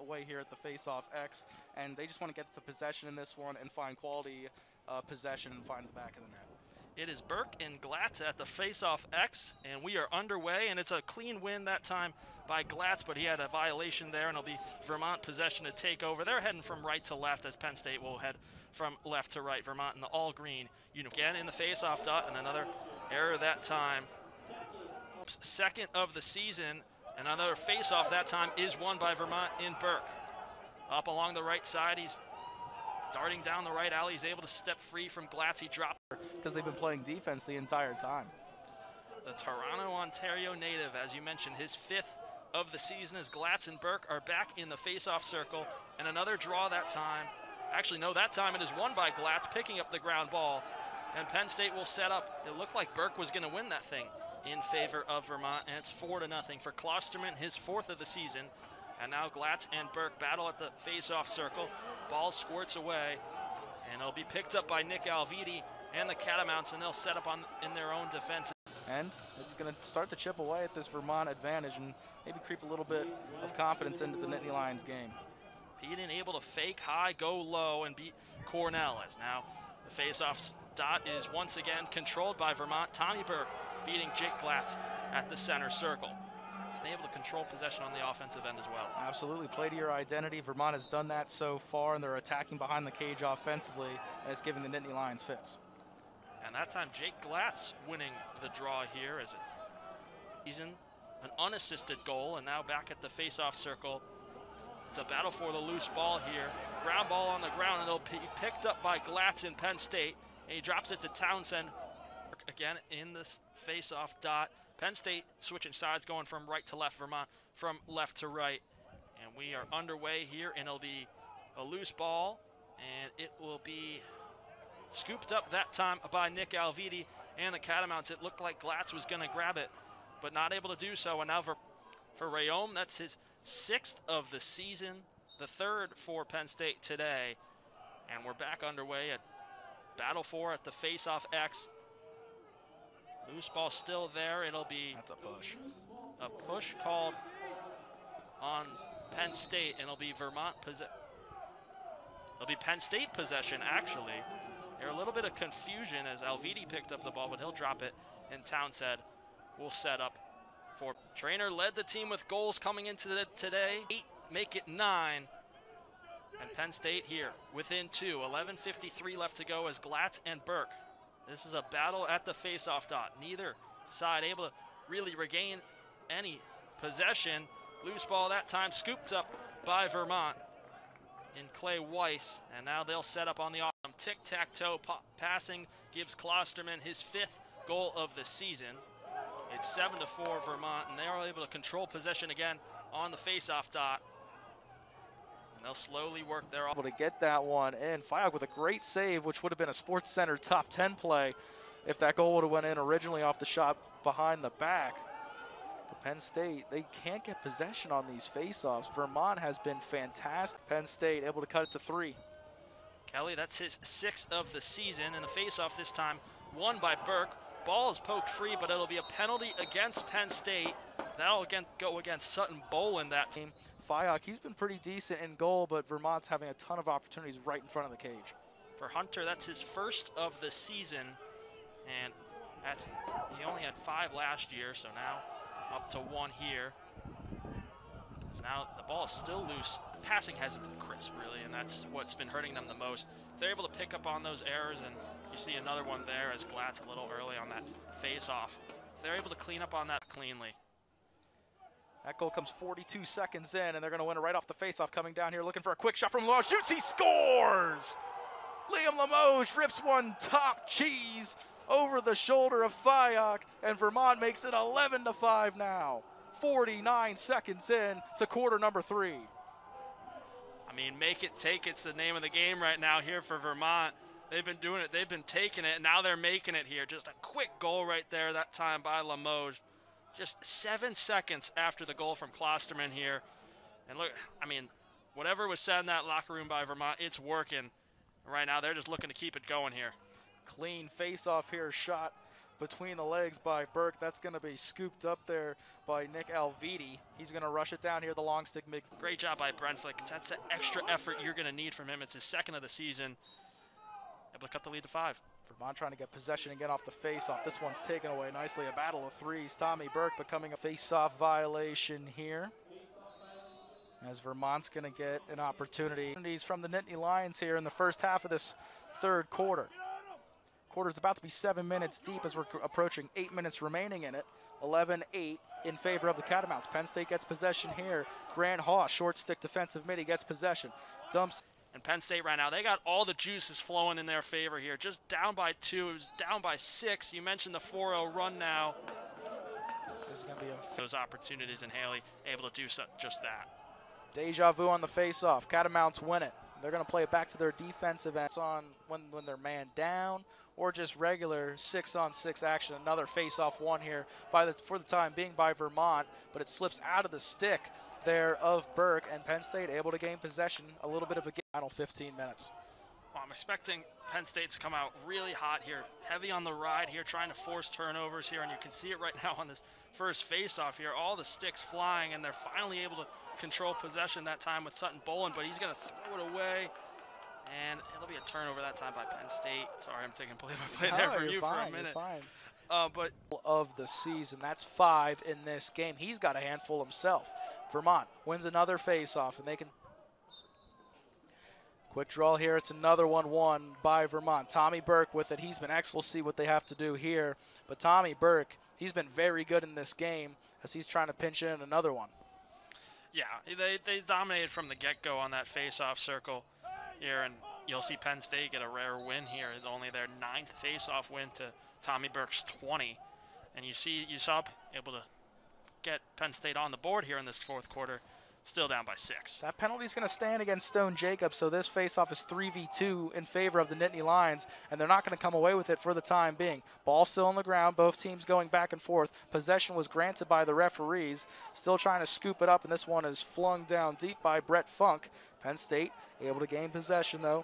away here at the Faceoff X, and they just want to get the possession in this one and find quality possession and find the back of the net. It is Burke and Glatz at the Faceoff X, and we are underway, and it's a clean win that time by Glatz, but he had a violation there, and it'll be Vermont possession to take over. They're heading from right to left as Penn State will head from left to right. Vermont in the all-green uniform. Again in the faceoff dot, and another error that time. Second of the season, and another faceoff that time is won by Vermont in Burke. Up along the right side, he's darting down the right alley. He's able to step free from Glatz. He dropped. Because they've been playing defense the entire time. The Toronto, Ontario native, as you mentioned, his fifth of the season as Glatz and Burke are back in the faceoff circle. And another draw that time. Actually, no, that time it is won by Glatz, picking up the ground ball. And Penn State will set up. It looked like Burke was going to win that thing in favor of Vermont, and it's 4-0 for Klosterman, his fourth of the season. And now Glatz and Burke battle at the face-off circle. Ball squirts away, and it'll be picked up by Nick Alviti and the Catamounts, and they'll set up in their own defense. And it's going to start to chip away at this Vermont advantage and maybe creep a little bit of confidence into the Nittany Lions game. Peden able to fake high, go low, and beat Cornell. As now the face-off dot is once again controlled by Vermont. Tommy Burke beating Jake Glatz at the center circle. Able to control possession on the offensive end as well. Absolutely, play to your identity. Vermont has done that so far, and they're attacking behind the cage offensively, and it's giving the Nittany Lions fits. And that time, Jake Glatz winning the draw here as he's in an unassisted goal, and now back at the face-off circle. It's a battle for the loose ball here. Ground ball on the ground, and it'll be picked up by Glatz in Penn State, and he drops it to Townsend. Again in this face-off dot. Penn State switching sides, going from right to left, Vermont from left to right. And we are underway here, and it'll be a loose ball, and it will be scooped up that time by Nick Alviti and the Catamounts. It looked like Glatz was going to grab it, but not able to do so. And now for Rayom, that's his sixth of the season, the third for Penn State today. And we're back underway at Battle 4 at the Face-Off X. Loose ball still there. It'll be that's a push. A push called on Penn State, and it'll be Vermont it'll be Penn State possession actually. There's a little bit of confusion as Alviti picked up the ball, but he'll drop it, and Townsend will set up for Trainer. Led the team with goals coming into today. 8 make it 9. And Penn State here within 2. 11:53 left to go as Glatz and Burke. This is a battle at the face-off dot. Neither side able to really regain any possession. Loose ball that time scooped up by Vermont in Clay Weiss. And now they'll set up on the offense. Tic-tac-toe passing gives Klosterman his 5th goal of the season. It's 7-4 Vermont, and they are able to control possession again on the face-off dot. They'll slowly work their able to get that one in. Faceoff with a great save, which would have been a Sports Center top 10 play if that goal would have went in originally off the shot behind the back. But Penn State, they can't get possession on these faceoffs. Vermont has been fantastic. Penn State able to cut it to 3. Kelly, that's his 6th of the season, and the faceoff this time won by Burke. Ball is poked free, but it'll be a penalty against Penn State. That'll again go against Sutton Boland, that team. Faceoff, he's been pretty decent in goal, but Vermont's having a ton of opportunities right in front of the cage. For Hunter, that's his 1st of the season, and he only had 5 last year, so now up to 1 here. So now the ball is still loose. Passing hasn't been crisp, really, and that's what's been hurting them the most. They're able to pick up on those errors, and you see another one there as Glatz a little early on that face-off. They're able to clean up on that cleanly. That goal comes 42 seconds in, and they're going to win it right off the faceoff. Coming down here, looking for a quick shot from Limoges. Shoots, he scores! Liam Limoges rips one top cheese over the shoulder of Faceoff, and Vermont makes it 11-5 now. 49 seconds in to quarter number 3. I mean, make it, take it's the name of the game right now here for Vermont. They've been doing it. They've been taking it, and now they're making it here. Just a quick goal right there that time by Limoges. Just 7 seconds after the goal from Klosterman here. And look, I mean, whatever was said in that locker room by Vermont, it's working. Right now, they're just looking to keep it going here. Clean face-off here, shot between the legs by Burke. That's going to be scooped up there by Nick Alviti. He's going to rush it down here, the long stick mid. Great job by Brentford. That's the extra effort you're going to need from him. It's his second of the season. Able to cut the lead to 5. Vermont trying to get possession and get off the face-off. This one's taken away nicely. A battle of threes. Tommy Burke becoming a face-off violation here, as Vermont's going to get an opportunity from the Nittany Lions here in the first half of this third quarter. Quarter's about to be 7 minutes deep as we're approaching 8 minutes remaining in it. 11-8 in favor of the Catamounts. Penn State gets possession here. Grant Haw, short stick defensive mid, he gets possession. Dumps. And Penn State right now, they got all the juices flowing in their favor here. Just down by 2, it was down by 6. You mentioned the 4-0 run now. This is going to be those opportunities, and Haley able to do just that. Deja vu on the face-off. Catamounts win it. They're going to play it back to their defensive ends on when they're man down, or just regular 6-on-6 action. Another face-off one here for the time being by Vermont, but it slips out of the stick there of Burke, and Penn State able to gain possession. A little bit of a final 15 minutes. Well, I'm expecting Penn State to come out really hot here, heavy on the ride here, trying to force turnovers here, and you can see it right now on this first face-off here. All the sticks flying, and they're finally able to control possession that time with Sutton Boland, but he's going to throw it away, and it'll be a turnover that time by Penn State. Sorry, I'm taking play-by-play there for you for a minute. You're fine. But of the season, that's 5 in this game. He's got a handful himself. Vermont wins another face-off, and they can. Quick draw here. It's another one won by Vermont. Tommy Burke with it. He's been excellent. We'll see what they have to do here. But Tommy Burke, he's been very good in this game as he's trying to pinch in another one. Yeah, they dominated from the get-go on that face-off circle here, and you'll see Penn State get a rare win here. It's only their 9th face-off win to Tommy Burke's 20. And you saw able to get Penn State on the board here in this fourth quarter, still down by 6. That penalty's going to stand against Stone Jacobs, so this face-off is 3v2 in favor of the Nittany Lions, and they're not going to come away with it for the time being. Ball still on the ground, both teams going back and forth. Possession was granted by the referees, still trying to scoop it up, and this one is flung down deep by Brett Funk. Penn State able to gain possession, though.